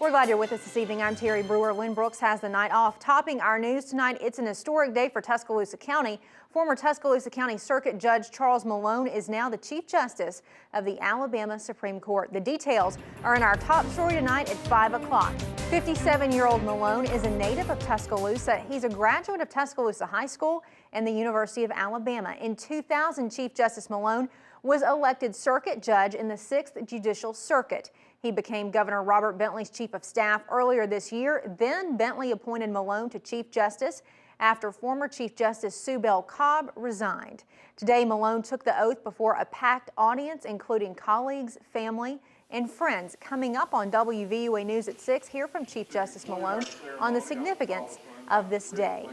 We're glad you're with us this evening. I'm Terry Brewer. Lynn Brooks has the night off. Topping our news tonight, it's an historic day for Tuscaloosa County. Former Tuscaloosa County Circuit Judge Charles Malone is now the Chief Justice of the Alabama Supreme Court. The details are in our top story tonight at 5 o'clock. 57-year-old Malone is a native of Tuscaloosa. He's a graduate of Tuscaloosa High School and the University of Alabama. In 2000, Chief Justice Malone was elected circuit judge in the 6th Judicial Circuit. He became Governor Robert Bentley's chief of staff earlier this year. Then Bentley appointed Malone to Chief Justice after former Chief Justice Sue Bell Cobb resigned. Today, Malone took the oath before a packed audience, including colleagues, family, and friends. Coming up on WVUA News at 6, hear from Chief Justice Malone on the significance of this day.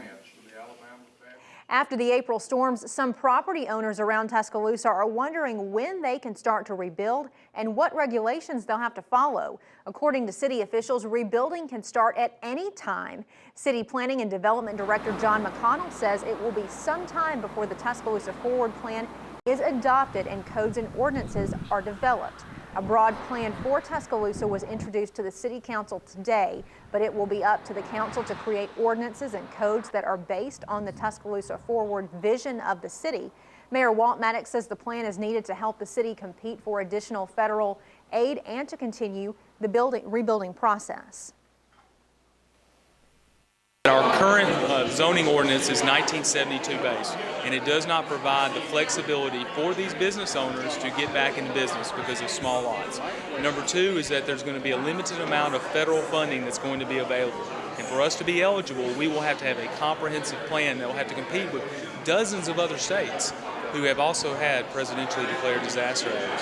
After the April storms, some property owners around Tuscaloosa are wondering when they can start to rebuild and what regulations they'll have to follow. According to city officials, rebuilding can start at any time. City Planning and Development Director John McConnell says it will be some time before the Tuscaloosa Forward Plan is adopted and codes and ordinances are developed. A broad plan for Tuscaloosa was introduced to the City Council today, but it will be up to the council to create ordinances and codes that are based on the Tuscaloosa Forward vision of the city. Mayor Walt Maddox says the plan is needed to help the city compete for additional federal aid and to continue the rebuilding process. Our current zoning ordinance is 1972 based, and it does not provide the flexibility for these business owners to get back into business because of small lots. Number two is that there's going to be a limited amount of federal funding that's going to be available. And for us to be eligible, we will have to have a comprehensive plan that will have to compete with dozens of other states who have also had presidentially declared disaster areas.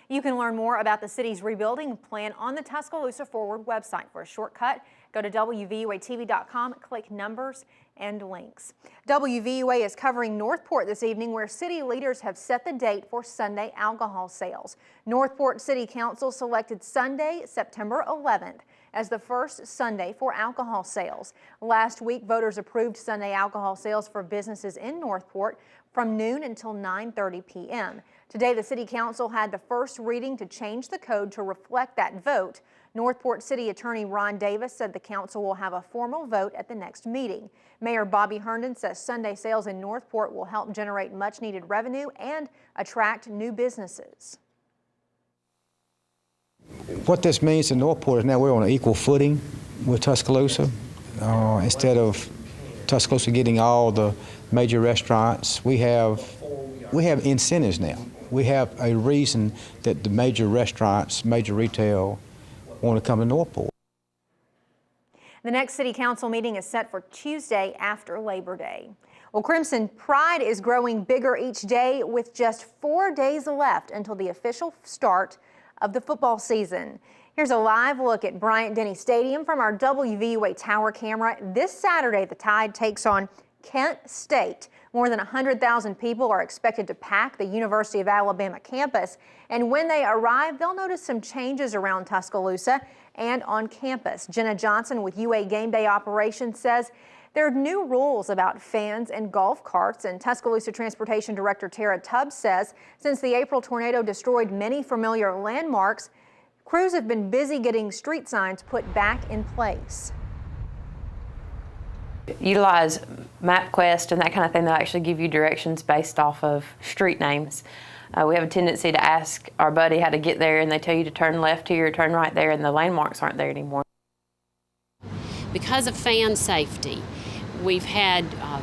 You can learn more about the city's rebuilding plan on the Tuscaloosa Forward website. For a shortcut, go to WVUATV.com, click numbers and links. WVUA is covering Northport this evening, where city leaders have set the date for Sunday alcohol sales. Northport City Council selected Sunday, September 11th as the first Sunday for alcohol sales. Last week, voters approved Sunday alcohol sales for businesses in Northport from noon until 9:30 p.m. Today, the City Council had the first reading to change the code to reflect that vote. Northport City Attorney Ron Davis said the council will have a formal vote at the next meeting. Mayor Bobby Herndon says Sunday sales in Northport will help generate much-needed revenue and attract new businesses. What this means in Northport is now we're on an equal footing with Tuscaloosa. Instead of Tuscaloosa getting all the major restaurants, we have incentives now. We have a reason that the major restaurants, major retail, want to come to Northport. The next City Council meeting is set for Tuesday after Labor Day. Well, Crimson Pride is growing bigger each day with just 4 days left until the official start of the football season. Here's a live look at Bryant-Denny Stadium from our WVUA tower camera. This Saturday, the Tide takes on Kent State. More than 100,000 people are expected to pack the University of Alabama campus, and when they arrive, they'll notice some changes around Tuscaloosa and on campus. Jenna Johnson with UA Game Day Operations says there are new rules about fans and golf carts, and Tuscaloosa Transportation Director Tara Tubbs says since the April tornado destroyed many familiar landmarks, crews have been busy getting street signs put back in place. Utilize MapQuest and that kind of thing that actually give you directions based off of street names. We have a tendency to ask our buddy how to get there, and they tell you to turn left here, turn right there, and the landmarks aren't there anymore. Because of fan safety, we've had a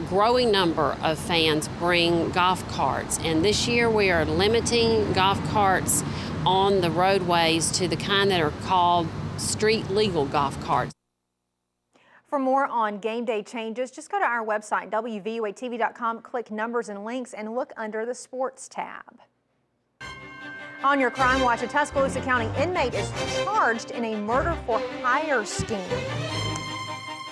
growing number of fans bring golf carts, and this year we are limiting golf carts on the roadways to the kind that are called street legal golf carts. For more on game day changes, just go to our website, WVUATV.com, click numbers and links, and look under the sports tab. On your Crime Watch, a Tuscaloosa County inmate is charged in a murder for hire scheme.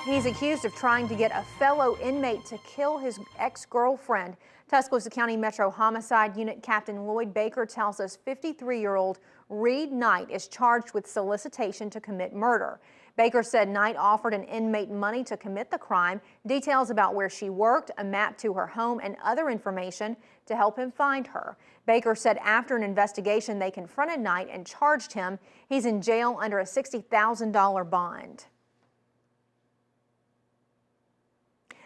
He's accused of trying to get a fellow inmate to kill his ex-girlfriend. Tuscaloosa County Metro Homicide Unit Captain Lloyd Baker tells us 53-year-old Reed Knight is charged with solicitation to commit murder. Baker said Knight offered an inmate money to commit the crime, details about where she worked, a map to her home, and other information to help him find her. Baker said after an investigation, they confronted Knight and charged him. He's in jail under a $60,000 bond.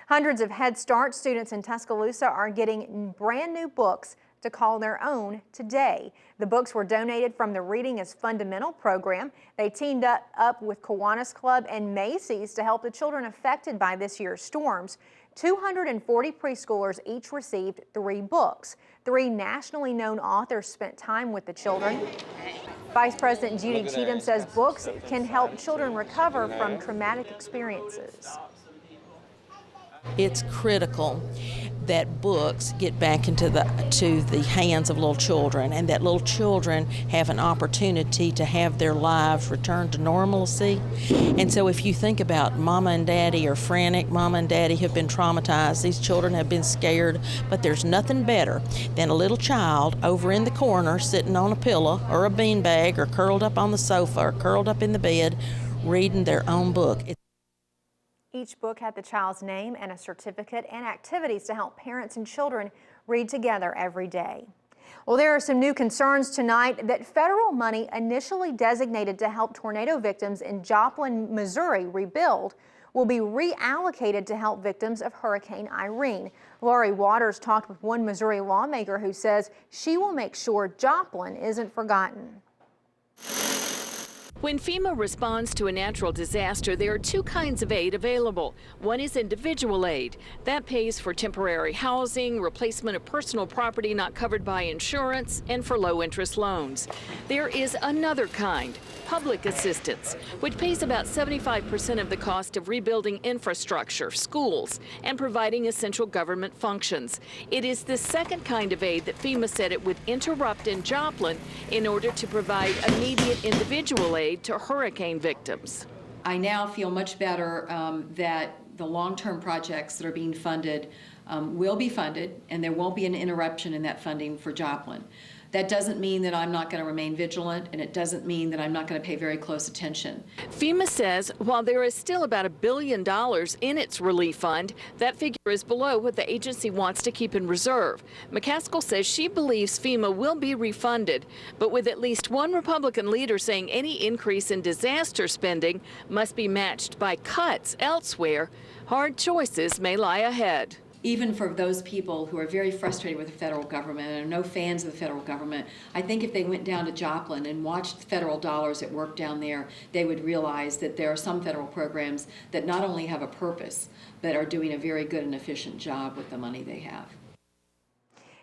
Hundreds of Head Start students in Tuscaloosa are getting brand new books to call their own today. The books were donated from the Reading is Fundamental program. They teamed up with Kiwanis Club and Macy's to help the children affected by this year's storms. 240 preschoolers each received 3 books. 3 nationally known authors spent time with the children. Vice President Judy Cheatham says books can help children recover from traumatic experiences. It's critical that books get back into the hands of little children, and that little children have an opportunity to have their lives return to normalcy. And so if you think about mama and daddy are frantic, mama and daddy have been traumatized, these children have been scared, but there's nothing better than a little child over in the corner sitting on a pillow or a beanbag or curled up on the sofa or curled up in the bed reading their own book. Each book had the child's name and a certificate and activities to help parents and children read together every day. Well, there are some new concerns tonight that federal money initially designated to help tornado victims in Joplin, Missouri rebuild will be reallocated to help victims of Hurricane Irene. Lori Waters talked with one Missouri lawmaker who says she will make sure Joplin isn't forgotten. When FEMA responds to a natural disaster, there are 2 kinds of aid available. One is individual aid. That pays for temporary housing, replacement of personal property not covered by insurance, and for low-interest loans. There is another kind, public assistance, which pays about 75% of the cost of rebuilding infrastructure, schools, and providing essential government functions. It is the second kind of aid that FEMA said it would interrupt in Joplin in order to provide immediate individual aid to hurricane victims. I now feel much better that the long-term projects that are being funded will be funded, and there won't be an interruption in that funding for Joplin. That doesn't mean that I'm not going to remain vigilant, and it doesn't mean that I'm not going to pay very close attention. FEMA says while there is still about $1 billion in its relief fund, that figure is below what the agency wants to keep in reserve. McCaskill says she believes FEMA will be refunded, but with at least one Republican leader saying any increase in disaster spending must be matched by cuts elsewhere, hard choices may lie ahead. Even for those people who are very frustrated with the federal government and are no fans of the federal government, I think if they went down to Joplin and watched federal dollars at work down there, they would realize that there are some federal programs that not only have a purpose, but are doing a very good and efficient job with the money they have.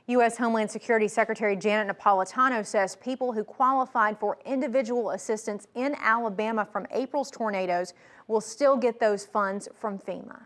U.S. Homeland Security Secretary Janet Napolitano says people who qualified for individual assistance in Alabama from April's tornadoes will still get those funds from FEMA.